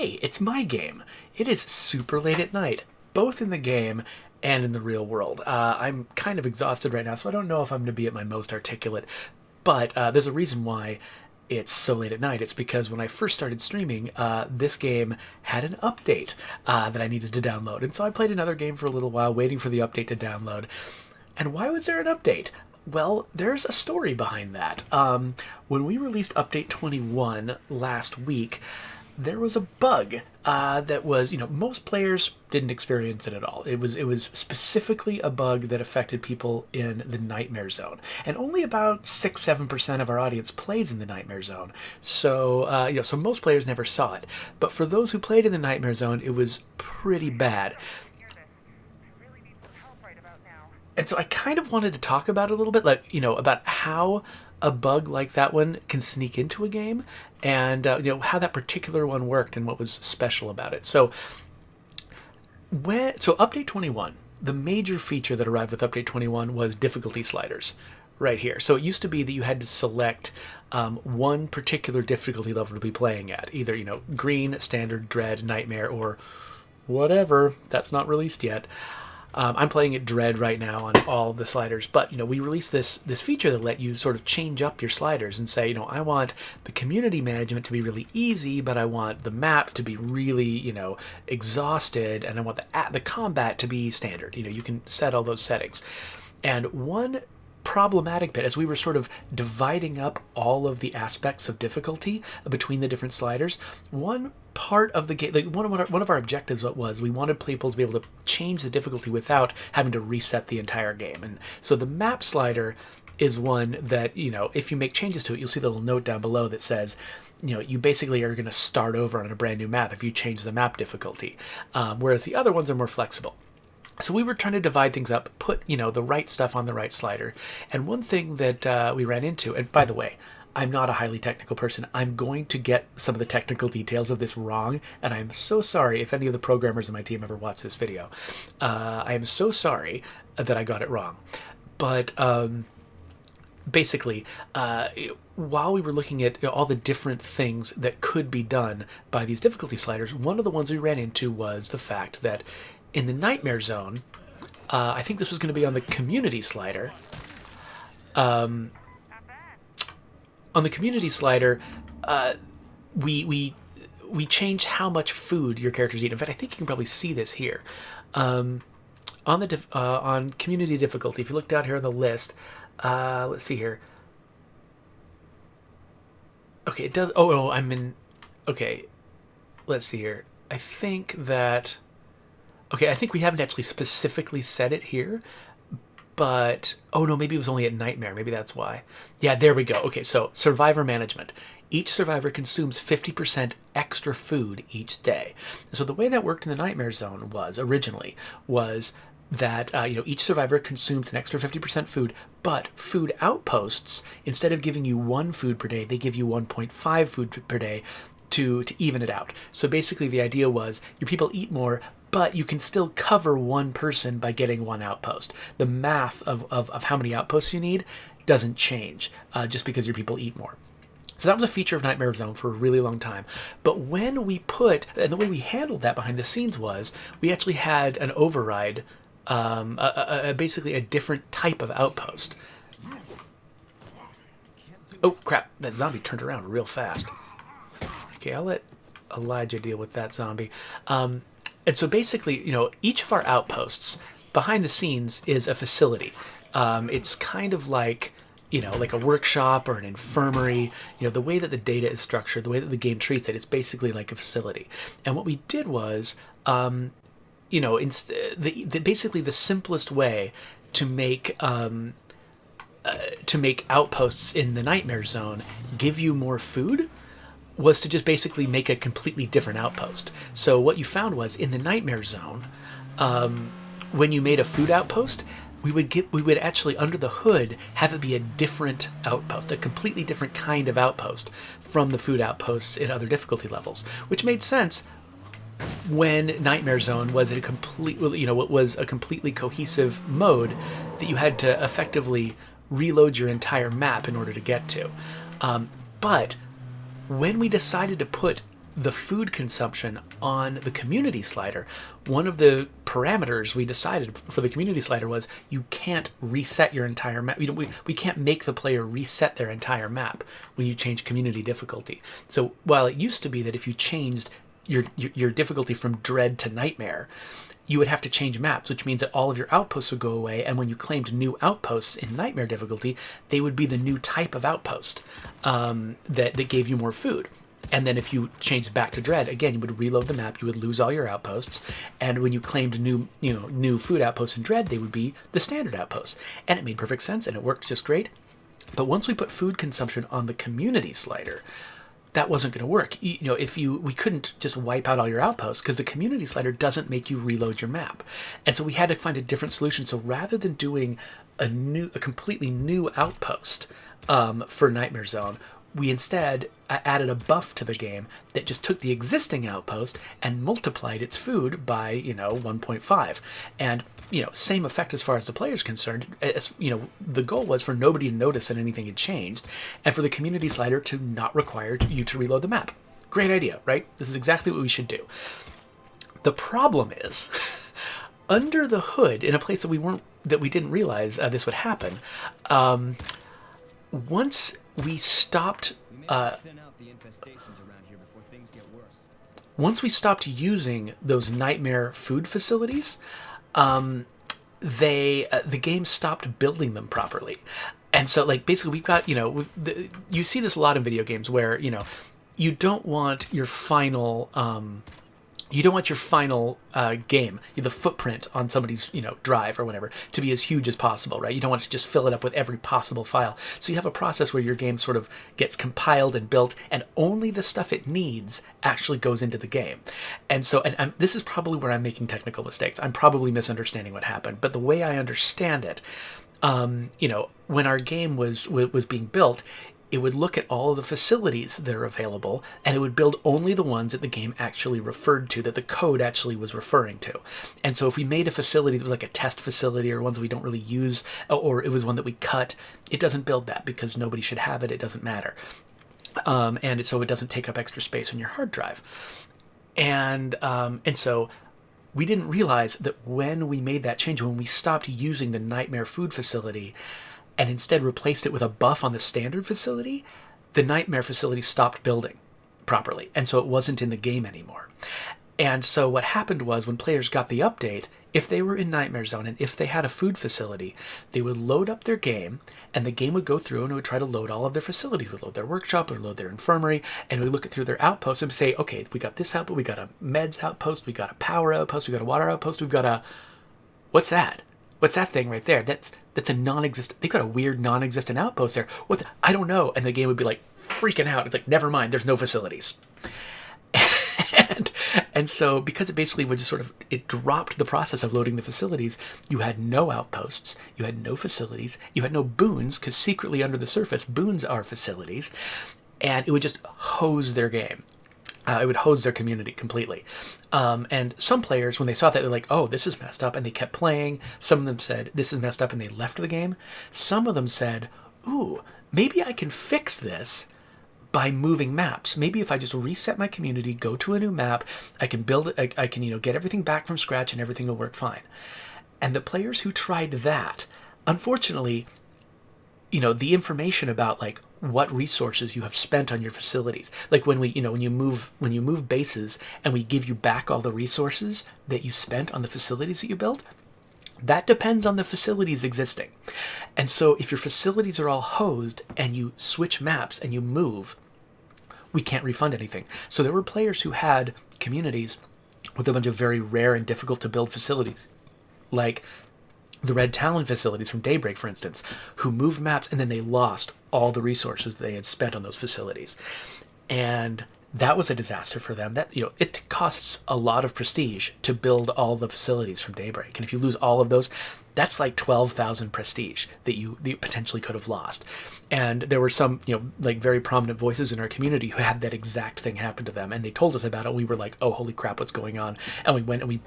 hey, it's my game. It is super late at night, both in the game and in the real world. I'm kind of exhausted right now, so I don't know if I'm going to be at my most articulate, but there's a reason why it's so late at night. It's because when I first started streaming, this game had an update that I needed to download. And so I played another game for a little while, waiting for the update to download. And why was there an update? Well, there's a story behind that. When we released Update 21 last week, there was a bug that was, most players didn't experience it at all. It was specifically a bug that affected people in the Nightmare Zone, and only about 6-7% of our audience plays in the Nightmare Zone. So, so most players never saw it. But for those who played in the Nightmare Zone, it was pretty bad. And so I kind of wanted to talk about it a little bit, about how a bug like that one can sneak into a game, and how that particular one worked and what was special about it. So Update 21, the major feature that arrived with Update 21 was difficulty sliders right here. So it used to be that you had to select one particular difficulty level to be playing at, either green, standard, dread, nightmare, or whatever that's not released yet. I'm playing at Dread right now on all the sliders, but we released this feature that let you sort of change up your sliders and say, I want the community management to be really easy, but I want the map to be really, exhausted, and I want the combat to be standard. You can set all those settings. And one problematic bit, as we were sort of dividing up all of the aspects of difficulty between the different sliders, one part of the game, one of our objectives was we wanted people to be able to change the difficulty without having to reset the entire game. And so the map slider is one that, if you make changes to it, you'll see the little note down below that says, you basically are going to start over on a brand new map if you change the map difficulty, whereas the other ones are more flexible. So we were trying to divide things up, put, the right stuff on the right slider. And one thing that we ran into, and by the way, I'm not a highly technical person. I'm going to get some of the technical details of this wrong, and I'm so sorry if any of the programmers in my team ever watch this video. I am so sorry that I got it wrong. But basically, while we were looking at all the different things that could be done by these difficulty sliders, one of the ones we ran into was the fact that in the Nightmare Zone, I think this was going to be on the community slider. On the community slider, we change how much food your characters eat. In fact, I think you can probably see this here. On community difficulty, if you look down here on the list, let's see here. Okay, it does. Oh, I'm in. Okay, let's see here. I think that. Okay, I think we haven't actually specifically said it here, but, oh no, maybe it was only at Nightmare. Maybe that's why. Yeah, there we go. Okay, so survivor management. Each survivor consumes 50% extra food each day. So the way that worked in the Nightmare Zone originally was that, each survivor consumes an extra 50% food, but food outposts, instead of giving you 1 food per day, they give you 1.5 food per day to even it out. So basically the idea was your people eat more, but you can still cover one person by getting 1 outpost. The math of how many outposts you need doesn't change just because your people eat more. So that was a feature of Nightmare Zone for a really long time. But when we and the way we handled that behind the scenes was, we actually had an override, basically a different type of outpost. Oh crap, that zombie turned around real fast. Okay, I'll let Elijah deal with that zombie. And so basically, each of our outposts behind the scenes is a facility. It's kind of like, like a workshop or an infirmary. The way that the data is structured, the way that the game treats it, it's basically like a facility. And what we did was, basically the simplest way to make outposts in the Nightmare Zone give you more food was to just basically make a completely different outpost. So what you found was, in the Nightmare Zone, when you made a food outpost, we would actually, under the hood, have it be a different outpost, a completely different kind of outpost from the food outposts in other difficulty levels, which made sense when Nightmare Zone was a completely cohesive mode that you had to effectively reload your entire map in order to get to. But when we decided to put the food consumption on the community slider, one of the parameters we decided for the community slider was you can't reset your entire map. We can't make the player reset their entire map when you change community difficulty. So while it used to be that if you changed your difficulty from Dread to Nightmare, you would have to change maps, which means that all of your outposts would go away, and when you claimed new outposts in Nightmare difficulty, they would be the new type of outpost that gave you more food. And then if you changed back to Dread, again, you would reload the map, you would lose all your outposts, and when you claimed new food outposts in Dread, they would be the standard outposts. And it made perfect sense, and it worked just great. But once we put food consumption on the community slider, that wasn't going to work. We couldn't just wipe out all your outposts because the community slider doesn't make you reload your map. And so we had to find a different solution. So rather than doing a completely new outpost for Nightmare Zone, we instead added a buff to the game that just took the existing outpost and multiplied its food by 1.5. And same effect as far as the player's concerned. The goal was for nobody to notice that anything had changed, and for the community slider to not require you to reload the map. Great idea, right? This is exactly what we should do. The problem is, under the hood, in a place that we didn't realize this would happen, once we stopped using those Nightmare food facilities, the game stopped building them properly. And so basically we've got, you see this a lot in video games where, you don't want your final game, the footprint on somebody's drive or whatever, to be as huge as possible, right? You don't want to just fill it up with every possible file. So you have a process where your game sort of gets compiled and built, and only the stuff it needs actually goes into the game. And so, this is probably where I'm making technical mistakes. I'm probably misunderstanding what happened, but the way I understand it, when our game was being built, it would look at all of the facilities that are available, and it would build only the ones that the game actually referred to, that the code actually was referring to. And so if we made a facility that was like a test facility or ones we don't really use, or it was one that we cut, it doesn't build that because nobody should have it. It doesn't matter. And so it doesn't take up extra space on your hard drive. And so we didn't realize that when we made that change, when we stopped using the Nightmare food facility and instead replaced it with a buff on the standard facility, the Nightmare facility stopped building properly. And so it wasn't in the game anymore. And so what happened was when players got the update, if they were in Nightmare Zone and if they had a food facility, they would load up their game, and the game would go through and it would try to load all of their facilities. It would load their workshop, it would load their infirmary, and we would look through their outposts and say, okay, we got this outpost, we got a meds outpost, we got a power outpost, we got a water outpost, we've got a... What's that? What's that thing right there? That's a non-existent... They've got a weird non-existent outpost there. I don't know. And the game would be freaking out. It's like, never mind, there's no facilities. And so because it basically would just it dropped the process of loading the facilities, you had no outposts, you had no facilities, you had no boons, because secretly under the surface, boons are facilities, and it would just hose their game. It would hose their community completely. And some players, when they saw that, they're like, oh, this is messed up, and they kept playing. Some of them said, this is messed up, and they left the game. Some of them said, ooh, maybe I can fix this by moving maps. Maybe if I just reset my community, go to a new map, I can build it, I can get everything back from scratch and everything will work fine. And the players who tried that, unfortunately, the information about what resources you have spent on your facilities, when you move bases and we give you back all the resources that you spent on the facilities that you built, that depends on the facilities existing. And so if your facilities are all hosed and you switch maps and you move, we can't refund anything. So there were players who had communities with a bunch of very rare and difficult to build facilities, like the Red Talon facilities from Daybreak, for instance, who moved maps and then they lost all the resources they had spent on those facilities. And that was a disaster for them. That it costs a lot of prestige to build all the facilities from Daybreak. And if you lose all of those, that's 12,000 prestige that you potentially could have lost. And there were some, like very prominent voices in our community who had that exact thing happen to them, and they told us about it. We were like, "Oh, holy crap, what's going on?" And we went and we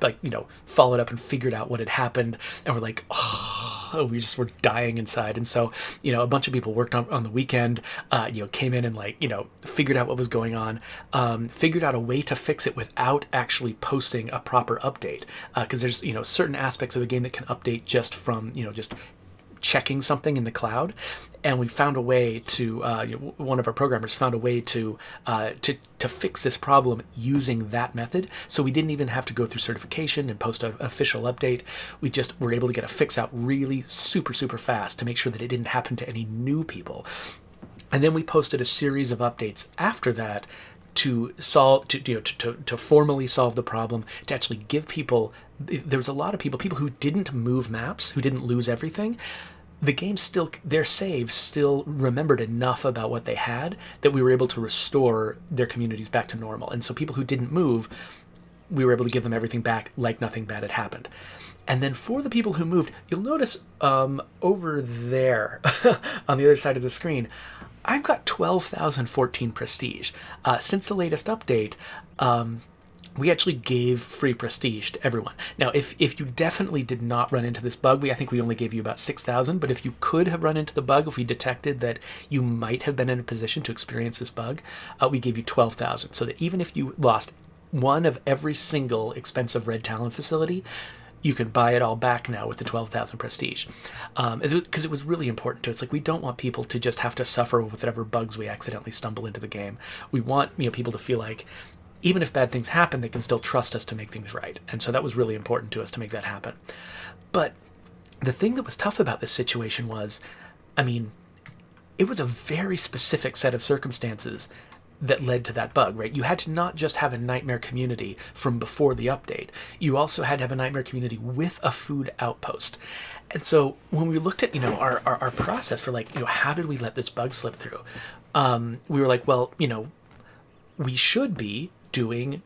followed up and figured out what had happened, and we're like, "Oh, we just were dying inside." And so, a bunch of people worked on the weekend, came in and figured out what was going on, figured out a way to fix it without actually posting a proper update, because there's certain aspects of the game that can update just from just checking something in the cloud, and we found a way to one of our programmers found a way to fix this problem using that method. So we didn't even have to go through certification and post an official update. We just were able to get a fix out really super fast to make sure that it didn't happen to any new people. And then we posted a series of updates after that to solve to formally solve the problem, to actually give people. There was a lot of people who didn't move maps, who didn't lose everything. The game still, their saves still remembered enough about what they had that we were able to restore their communities back to normal. And so people who didn't move, we were able to give them everything back like nothing bad had happened. And then for the people who moved, you'll notice over there on the other side of the screen, I've got 12,014 prestige. Since the latest update, we actually gave free prestige to everyone. Now, if you definitely did not run into this bug, I think we only gave you about 6,000, but if you could have run into the bug, if we detected that you might have been in a position to experience this bug, we gave you 12,000, so that even if you lost one of every single expensive red talent facility, you can buy it all back now with the 12,000 prestige. Because it was really important to us. Like, we don't want people to just have to suffer with whatever bugs we accidentally stumble into the game. We want people to feel like, even if bad things happen, they can still trust us to make things right. And so that was really important to us to make that happen. But the thing that was tough about this situation was, it was a very specific set of circumstances that led to that bug, right? You had to not just have a nightmare community from before the update. You also had to have a nightmare community with a food outpost. And so when we looked at, our process for how did we let this bug slip through? We were like, well, we should be doing,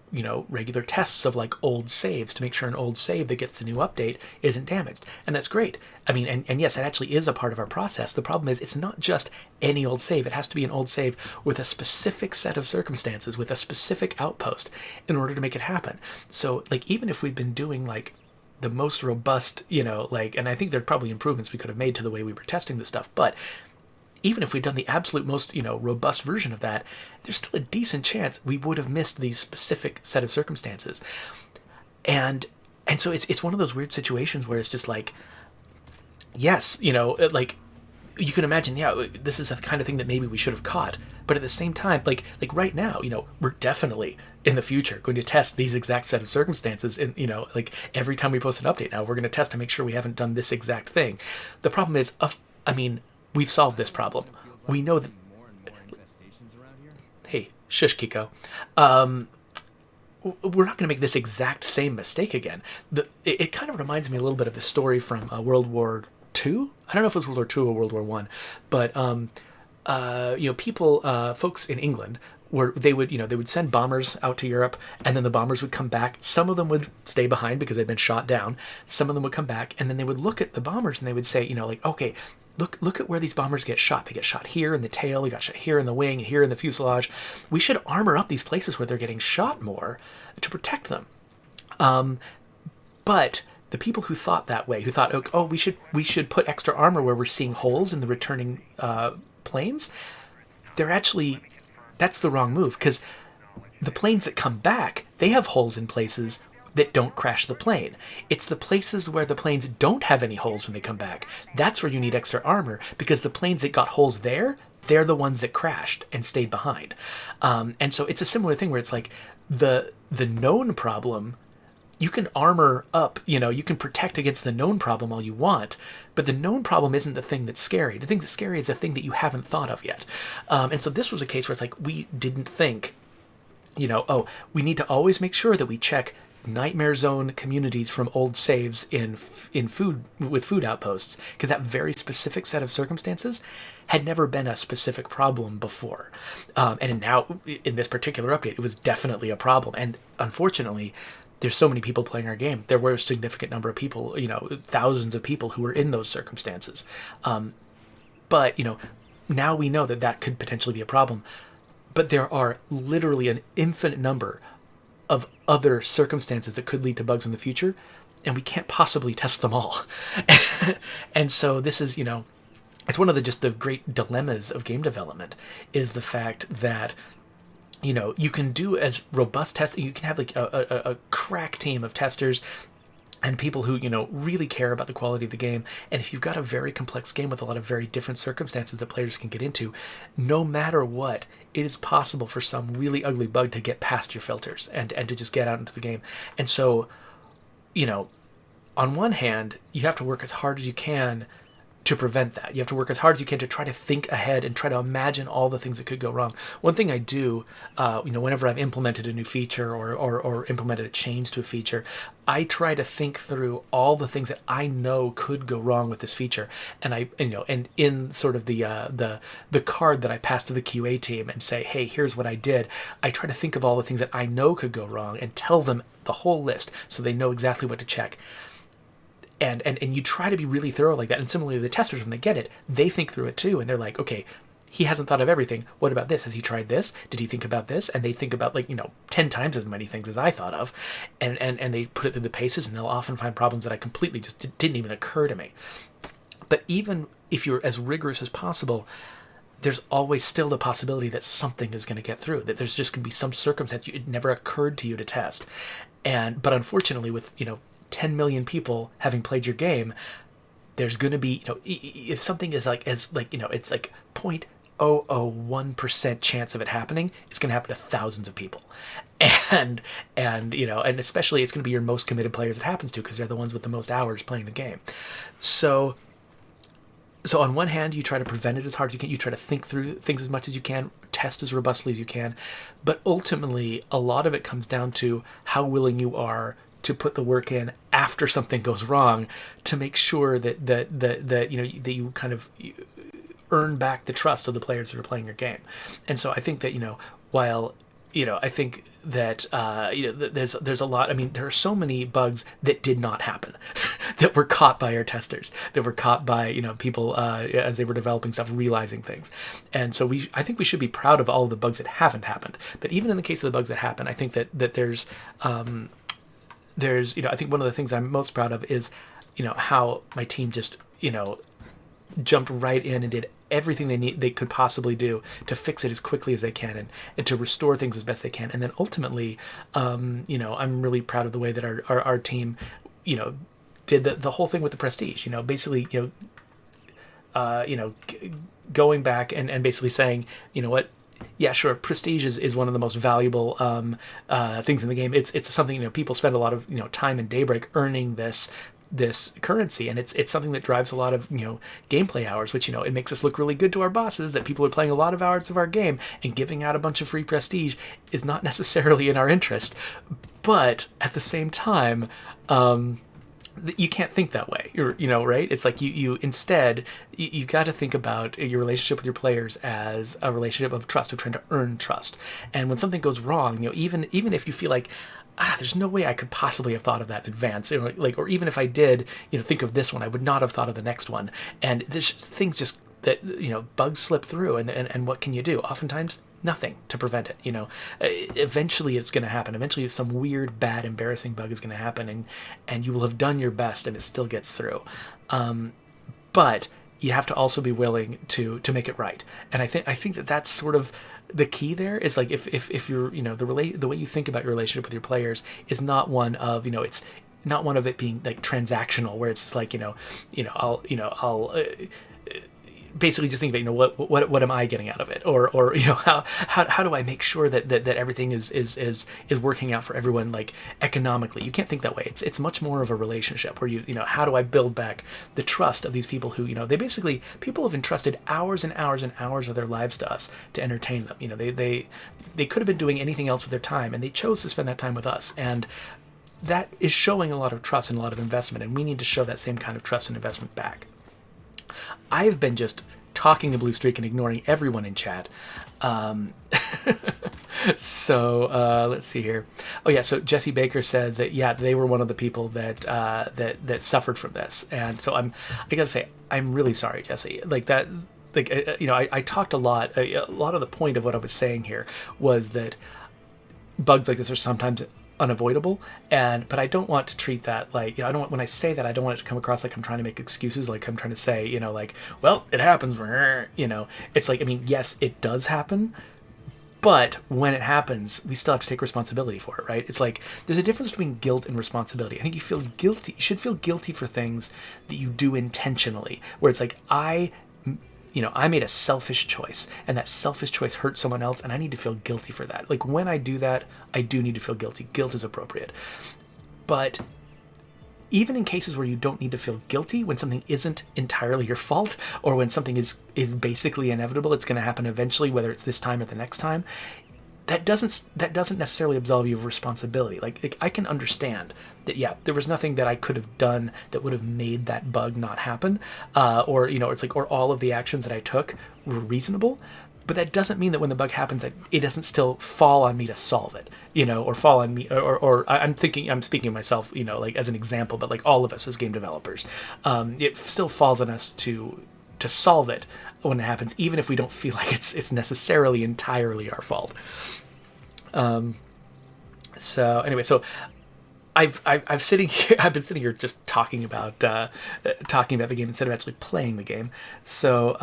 regular tests of old saves to make sure an old save that gets the new update isn't damaged. And that's great. And yes, that actually is a part of our process. The problem is it's not just any old save. It has to be an old save with a specific set of circumstances, with a specific outpost in order to make it happen. So even if we'd been doing the most robust, and I think there'd probably improvements we could have made to the way we were testing this stuff, but even if we'd done the absolute most, robust version of that, there's still a decent chance we would have missed these specific set of circumstances. And so it's one of those weird situations where it's just yes, you can imagine, this is the kind of thing that maybe we should have caught. But at the same time, right now, we're definitely in the future going to test these exact set of circumstances. And, every time we post an update now, we're going to test to make sure we haven't done this exact thing. The problem is, we've solved this problem. We know that. Hey, shush, Kiko. We're not going to make this exact same mistake again. It kind of reminds me a little bit of the story from World War II. I don't know if it was World War II or World War I, but folks in England they would send bombers out to Europe, and then the bombers would come back. Some of them would stay behind because they'd been shot down. Some of them would come back, and then they would look at the bombers and they would say, okay, look at where these bombers get shot. They get shot here in the tail, they got shot here in the wing, here in the fuselage. We should armor up these places where they're getting shot more to protect them. But the people who thought that way, who thought, oh, we should put extra armor where we're seeing holes in the returning planes, that's the wrong move, because the planes that come back, they have holes in places that don't crash the plane. It's the places where the planes don't have any holes when they come back. That's where you need extra armor, because the planes that got holes there, they're the ones that crashed and stayed behind. And so it's a similar thing where it's the known problem, you can armor up, you can protect against the known problem all you want, but the known problem isn't the thing that's scary. The thing that's scary is the thing that you haven't thought of yet. And so this was a case where it's we didn't think, we need to always make sure that we check nightmare zone communities from old saves in food, with food outposts, because that very specific set of circumstances had never been a specific problem before. And now in this particular update, it was definitely a problem. And unfortunately, there's so many people playing our game. There were a significant number of people, thousands of people who were in those circumstances. But, now we know that that could potentially be a problem. But there are literally an infinite number of other circumstances that could lead to bugs in the future, and we can't possibly test them all. And so this is, it's one of the great dilemmas of game development, is the fact that you can do as robust testing. You can have like a crack team of testers and people who really care about the quality of the game. And if you've got a very complex game with a lot of very different circumstances that players can get into, no matter what, it is possible for some really ugly bug to get past your filters and to just get out into the game. And so, on one hand, you have to work as hard as you can to prevent that. You have to work as hard as you can to try to think ahead and try to imagine all the things that could go wrong. One thing I do, whenever I've implemented a new feature or implemented a change to a feature, I try to think through all the things that I know could go wrong with this feature. And and in sort of the card that I pass to the QA team and say, hey, here's what I did, I try to think of all the things that I know could go wrong and tell them the whole list so they know exactly what to check. And you try to be really thorough like that. And similarly, the testers, when they get it, they think through it too. And they're like, okay, he hasn't thought of everything. What about this? Has he tried this? Did he think about this? And they think about 10 times as many things as I thought of. And they put it through the paces, and they'll often find problems that I completely just didn't even occur to me. But even if you're as rigorous as possible, there's always still the possibility that something is going to get through, that there's just going to be some circumstance it never occurred to you to test. But unfortunately, with 10 million people having played your game, there's going to be, if something is it's like 0.001% chance of it happening, it's going to happen to thousands of people. And especially it's going to be your most committed players it happens to, because they're the ones with the most hours playing the game. So on one hand, you try to prevent it as hard as you can. You try to think through things as much as you can, test as robustly as you can. But ultimately, a lot of it comes down to how willing you are to put the work in after something goes wrong, to make sure that you kind of earn back the trust of the players that are playing your game. And so I think that while I think that there's a lot. I mean, there are so many bugs that did not happen, that were caught by our testers, that were caught by people as they were developing stuff, realizing things. And so I think we should be proud of all of the bugs that haven't happened. But even in the case of the bugs that happen, I think that there's I think one of the things I'm most proud of is how my team just jumped right in and did everything they could possibly do to fix it as quickly as they can and to restore things as best they can. And then ultimately, I'm really proud of the way that our team did the whole thing with the prestige. Basically going back and basically saying, what, yeah, sure, prestige is one of the most valuable things in the game. It's something people spend a lot of time in Daybreak earning this currency, and it's something that drives a lot of gameplay hours, which it makes us look really good to our bosses that people are playing a lot of hours of our game, and giving out a bunch of free prestige is not necessarily in our interest. But at the same time, you can't think that way. Right? It's like you instead you got to think about your relationship with your players as a relationship of trust, of trying to earn trust. And when something goes wrong, even if you feel like there's no way I could possibly have thought of that in advance, or even if I did, think of this one, I would not have thought of the next one. And there's things just that bugs slip through, and what can you do? Oftentimes, nothing to prevent it. Eventually it's going to happen. Eventually some weird, bad, embarrassing bug is going to happen, and you will have done your best, and it still gets through. But you have to also be willing to make it right. And I think that that's sort of the key there, is like if you're the way you think about your relationship with your players is not one of it's not one of it being like transactional, where it's just like I'll basically just think about what am I getting out of it, or how do I make sure that everything is working out for everyone, like economically. You can't think that way. It's much more of a relationship where how do I build back the trust of these people who people have entrusted hours and hours and hours of their lives to us to entertain them. They could have been doing anything else with their time, and they chose to spend that time with us, and that is showing a lot of trust and a lot of investment, and we need to show that same kind of trust and investment back. I've been just talking a blue streak and ignoring everyone in chat. So let's see here. Oh yeah, so Jesse Baker says that they were one of the people that suffered from this, and so I gotta say I'm really sorry, Jesse. Like that, like I talked a lot. A lot of the point of what I was saying here was that bugs like this are sometimes unavoidable, but I don't want to treat that like, I don't want, when I say that, I don't want it to come across like I'm trying to make excuses, like I'm trying to say, like, well, it happens, it's like, I mean, yes, it does happen, but when it happens, we still have to take responsibility for it, right? It's like there's a difference between guilt and responsibility. I think you should feel guilty for things that you do intentionally, where it's like, I made a selfish choice, and that selfish choice hurt someone else, and I need to feel guilty for that. Like, when I do that, I do need to feel guilty. Guilt is appropriate. But even in cases where you don't need to feel guilty, when something isn't entirely your fault, or when something is basically inevitable, it's going to happen eventually, whether it's this time or the next time, that doesn't necessarily absolve you of responsibility. Like I can understand that, yeah, there was nothing that I could have done that would have made that bug not happen, or it's like, or all of the actions that I took were reasonable. But that doesn't mean that when the bug happens, that it doesn't still fall on me to solve it, or fall on me, or I'm speaking of myself, like as an example, but like all of us as game developers, it still falls on us to solve it when it happens, even if we don't feel like it's necessarily entirely our fault. So anyway, so I've been sitting here just talking about the game instead of actually playing the game. So,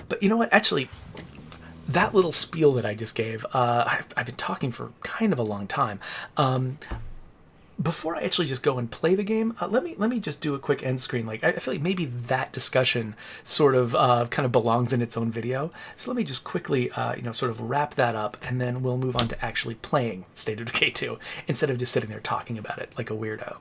but you know what? Actually, that little spiel that I just gave, I've been talking for kind of a long time. Before I actually just go and play the game, let me just do a quick end screen. Like, I feel like maybe that discussion sort of kind of belongs in its own video. So let me just quickly sort of wrap that up, and then we'll move on to actually playing State of Decay 2 instead of just sitting there talking about it like a weirdo.